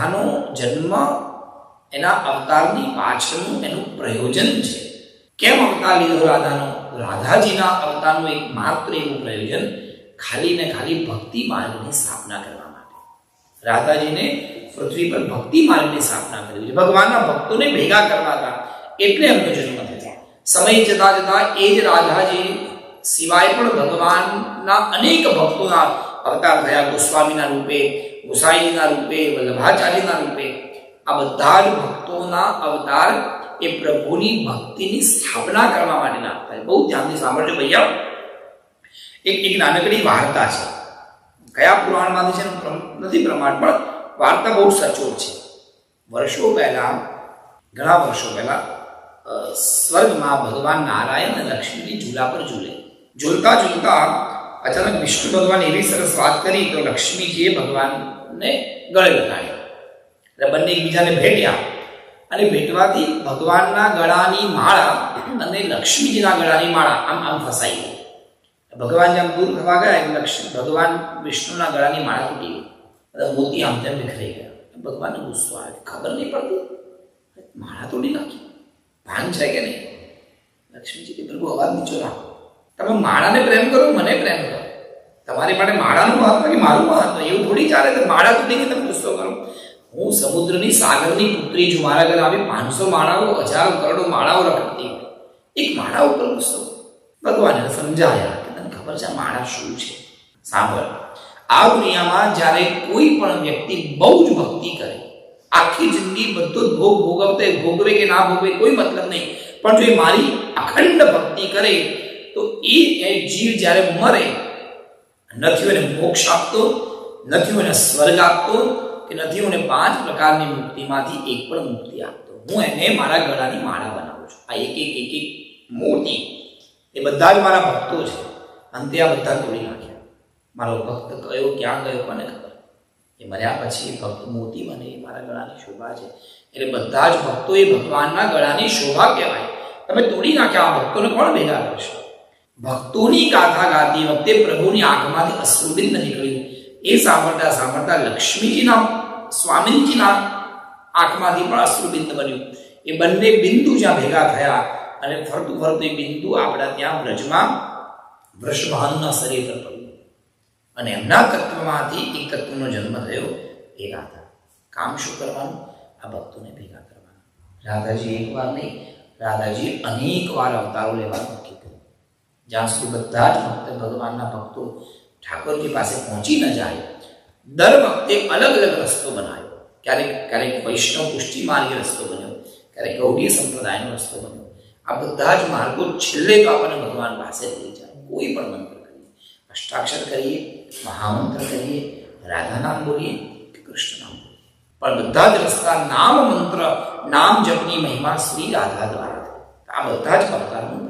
રાધાનો જન્મ એના અવતારની પાછળનું એનું પ્રયોજન છે. કેમ અવતાર લીધો રાધાનો? રાધાજીના અવતારનું એક માત્ર એવું પ્રયોજન ખાલી ને ખાલી ભક્તિ માર્ગની સ્થાપના કરવા માટે. રાધાજીને પૃથ્વી પર ભક્તિ માર્ગની સ્થાપના કરવી છે, ભગવાનના ભક્તોને ભેગા કરવા હતા, એટલે એમનો જન્મ થયો. સમય જતા જતા એ જ રાધાજી સિવાય પણ ભગવાનના અનેક ભક્તોના અવતાર થયા. ગોસ્વામીના રૂપે, ગોસાઈજીના રૂપે, વલ્લભાચાર્યના રૂપે. આ બધા જ ભક્તોના અવતાર એ પ્રભુની ભક્તિની સ્થાપના કરવા માટેના હતા. બહુ ધ્યાનથી સાંભળજો ભૈયા. એક નાનકડી વાર્તા છે. કયા પુરાણમાંથી છે નથી પ્રમાણ, પણ વાર્તા બહુ સચોટ છે. વર્ષો પહેલા, ઘણા વર્ષો પહેલા સ્વર્ગમાં ભગવાન નારાયણ અને લક્ષ્મીજી ઝૂલા પર ઝૂલતા ઝૂલતા અચાનક વિષ્ણુ ભગવાન એવી સરસ વાત કરી તો લક્ષ્મીજીએ ભગવાનને ગળે લગાડ્યો. એટલે બંને એકબીજાને ભેટ્યા અને ભેટવાથી ભગવાનના ગળાની માળા અને લક્ષ્મીજીના ગળાની માળા આમ ફસાઈ ગઈ. ભગવાન જેમ દૂર થવા ગયા એટલે ભગવાન વિષ્ણુના ગળાની માળા તૂટી ગઈ, મોતી આમ તેમ વિખરાઈ ગયા. ભગવાનને ગુસ્સો આવે, ખબર નહીં પડતી, માળા તોડી નાખી, ભાન છે કે નહીં? લક્ષ્મીજી કે પ્રભુ અવાજ નીચો રાખો, તમે માળાને પ્રેમ કરો, મને પ્રેમ કરો. તમારી માટે માળાનું મહત્વ કે મારું મહત્વ એવું થોડી ચાલે. તો માળા તૂટી ગઈ, તમે ગુસ્સો કરો. હું સમુદ્રની સાગરની પુત્રી છું, મારા ઘરે આવી 500 માળાઓ, હજારો કરોડો માળાઓ રખડતી હોય, એક માળા ઉપર ગુસ્સો. ભગવાને સમજાયા કે તને ખબર છે માળા શું છે? સાંભળ, આ દુનિયામાં જ્યારે કોઈ પણ વ્યક્તિ બહુ જ ભક્તિ કરે, આખી જિંદગી બધું જ ભોગવે કે ના ભોગવે કોઈ મતલબ નહીં, પણ જો એ મારી અખંડ ભક્તિ કરે તો એ જીવ જ્યારે મરે, નથી એને મોક્ષ આપતો, નથી એને સ્વર્ગ આપતો, કે નથી એને 5 પ્રકારની મુક્તિમાંથી એક પણ મુક્તિ આપતો. હું એને મારા ગળાની માળા બનાવું છું. આ એક મોટી એ બધા જ મારા ભક્તો છે. અંતે આ બધા તોડી નાખ્યા. મારો ભક્ત કયો ક્યાં ગયો કોને ખબર? એ મર્યા પછી ભક્ત મોતી બને, એ મારા ગળાની શોભા છે. એટલે બધા જ ભક્તો એ ભગવાનના ગળાની શોભા કહેવાય. તમે તોડી નાખ્યા. આ ભક્તોને કોણ ભેગા કરશો? ભક્તોની ગાથા ગાતી વખતે પ્રભુની આંખમાંથી અશ્રુબિંદ નીકળ્યું. એ સાંભળતા સાંભળતા લક્ષ્મીજીના, સ્વામીજીના આંખમાંથી પણ અશ્રુબિંદ બન્યું. એ બંને બિંદુ જ્યાં ભેગા થયા અને ફરતું ફરતું એ બિંદુ આપણા ત્યાં બ્રજમાં વૃષભાનુના શરીર પર પડ્યું અને એમના તત્વમાંથી એક તત્વનો જન્મ થયો. એ રાધા. કામ શું કરવાનું? આ ભક્તોને ભેગા કરવાના. રાધાજી એકવાર નહીં, રાધાજી અનેક વાર અવતારો લેવાનું નક્કી કર્યું. જ્યાં સુધી બધા જ ભક્ત, ભગવાનના ભક્તો ઠાકોરજી પાસે પહોંચી ન જાય, દર વખતે અલગ અલગ રસ્તો બનાવ્યો. ક્યારેક વૈષ્ણવ પુષ્ટિ માર્ગે રસ્તો બન્યો, ક્યારેક ગૌડીય સંપ્રદાયનો રસ્તો બન્યો. આ બધા જ માર્ગો છેલ્લે તો આપણને ભગવાન પાસે લઈ જાય. કોઈ પણ મંત્ર કરીએ, અષ્ટાક્ષર કરીએ, મહામંત્ર કરીએ, રાધા નામ બોલીએ કે કૃષ્ણ નામ બોલીએ, પણ બધા જ રસ્તા નામ મંત્ર, નામ જપની મહિમા શ્રી રાધા દ્વારા. આ બધા જ પ્રકારનું